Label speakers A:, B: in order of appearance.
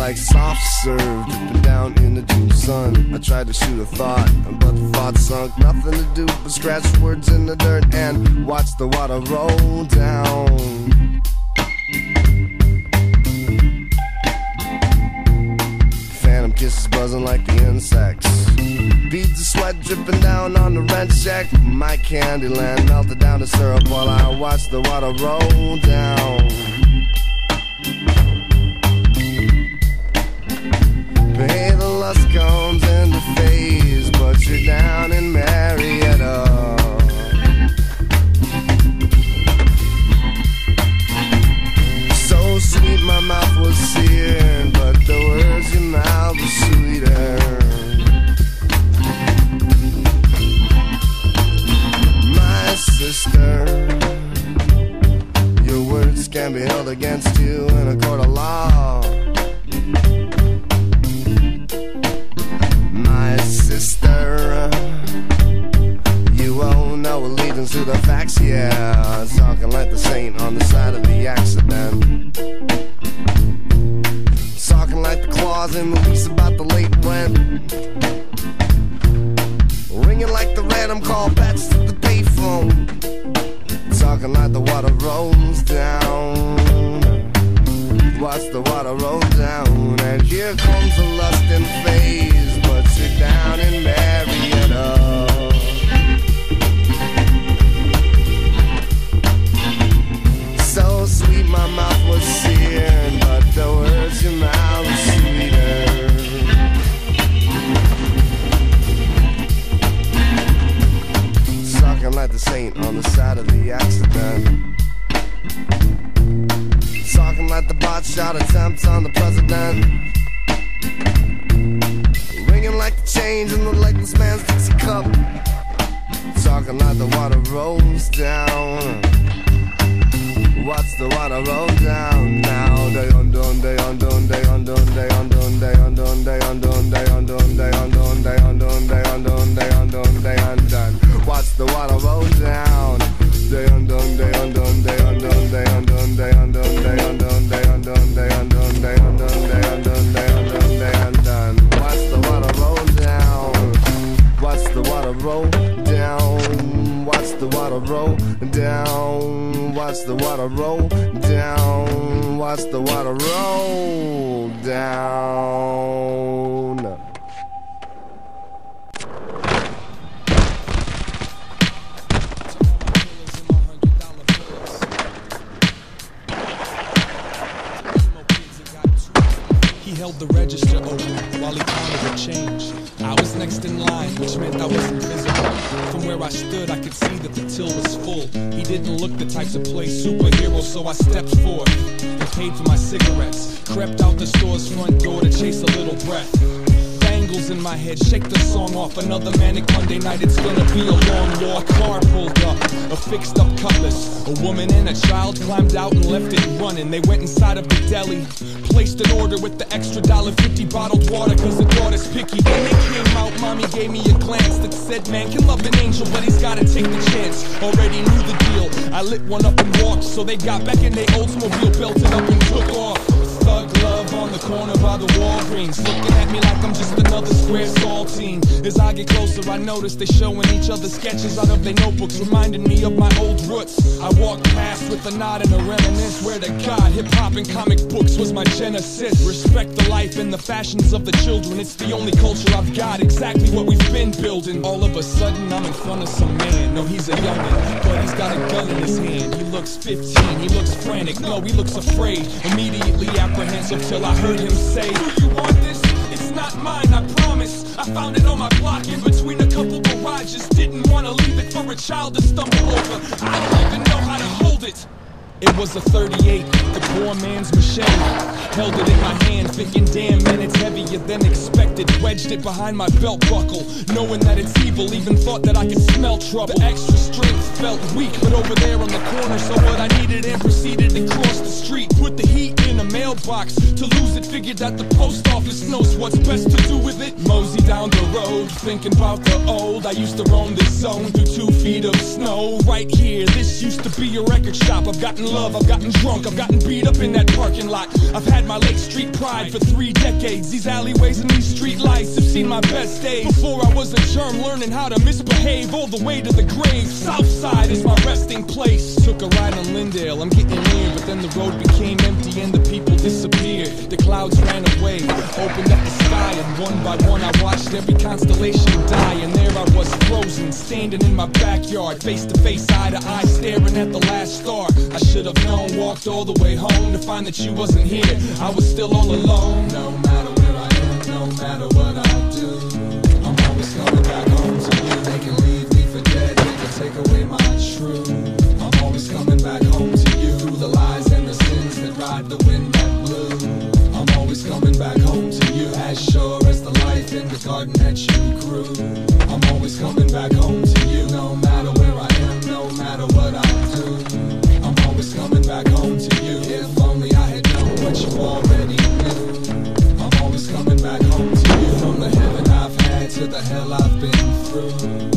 A: like soft serve, dripping down in the June sun. I tried to shoot a thought, but the thought sunk. Nothing to do but scratch words in the dirt and watch the water roll down. Phantom kisses buzzing like the insects. Beads of sweat dripping down on the rent check. My Candyland melted down to syrup while I watched the water roll down. Hey, the lust comes into phase, but you're down in Marietta. So sweet my mouth was seared, but the words in your mouth were sweeter. My sister, your words can be held against you in a court of law. My sister, you owe no allegiance to the facts, yeah. Talking like the saint on the side of the accident. Talking like the clause in movies about the late rent. Ringing like the random call backs to the payphone. Talking like the water rolls down. Watch the water roll down. And here comes the lust in phase, but you're down in Marietta. So sweet my mouth was seared, but the words in your mouth were sweeter. Talking like the saint on the side of the accident. Talking like the bot shot attempt on the president. Ringing like the change in the legless man's Dixie cup. Talking like the water rolls down. Watch the water roll down now. They undone, they undone, they undone, they undone, they undone, they undone, they undone, they undone, they undone, they undone, they undone, they undone. Watch the water roll down. They undone, they undone, they undone, they undone, they undone, they undone, they undone, they undone, they undone, they undone, they undone, they undone. Watch the water roll down. Watch the water roll down. Watch the water roll down. Watch the water roll down. Watch the water roll down.
B: He held the register open while he counted the change. I was next in line, which meant I wasn't visible. From where I stood, I could see that the till was full. He didn't look the type to play superhero, so I stepped forth and paid for my cigarettes. Crept out the store's front door to chase a little breath. Bangles in my head, shake the song off. Another manic Monday night, it's gonna be a long walk. A car pulled up, a fixed up cutlass. A woman and a child climbed out and left it running. They went inside of the deli, placed an order with the extra $1.50 bottled water, cause the daughter's picky. When they came out, mommy gave me a glance that said, man can love an angel, but he's gotta take the chance. Already knew the deal, I lit one up and walked. So they got back in their Oldsmobile, belted up and took off. Thug love on the corner by the Walgreens, looking at me like I'm just another square saltine. As I get closer, I notice they showing each other sketches out of their notebooks, reminding me of my old roots. I walked past with a nod and a reminisce, where to God, hip-hop and comic books was my genesis. Respect the life and the fashions of the children, it's the only culture I've got, exactly what we've been building. All of a sudden, I'm in front of some man. No, he's a youngin', but he's got a gun in his hand. He looks 15, he looks frantic, no, he looks afraid. Immediately apprehensive till I heard him say, do you want this? It's not mine, I promise. I found it on my block in between a couple garages. Didn't want to leave it for a child to stumble over. I don't even know how to hold it. It was a 38, the poor man's machete. Held it in my hand, thinking damn man it's heavier than expected. Wedged it behind my belt buckle, knowing that it's evil, even thought that I could smell trouble. The extra strength felt weak, but over there on the corner saw what I needed and proceeded to cross the street. Put the heat in a mailbox, to lose it figured that the post office knows what's best to do with it. Mosey down the road, thinking about the old. I used to roam this zone through 2 feet of snow. Right here, this used to be a record shop. I've gotten gotten love, I've gotten drunk, I've gotten beat up in that parking lot. I've had my Lake Street pride for 3 decades. These alleyways and these street lights have seen my best days. Before I was a germ, learning how to misbehave all the way to the grave. Southside is my resting place. Took a ride on Lindale, I'm getting near, but then the road became empty and the people disappeared. The clouds ran away, opened up the sky, and one by one I watched every constellation die. And there I was frozen, standing in my backyard, face to face, eye to eye, staring at the last star. I should have known, walked all the way home to find that you wasn't here. I was still all alone. No matter where I am, no matter what I do, I'm always coming back home to you. They can leave me for dead, they can take away my truth. I'm always coming back home to you. Through the lies and the sins that ride the wind that blew, I'm always coming back home to you. As sure as the life in the garden that you grew, I'm always coming back home to you. No matter where I am, no matter what I do, I'm always coming back home to you. If only I had known what you already knew, I'm always coming back home to you. From the heaven I've had to the hell I've been through,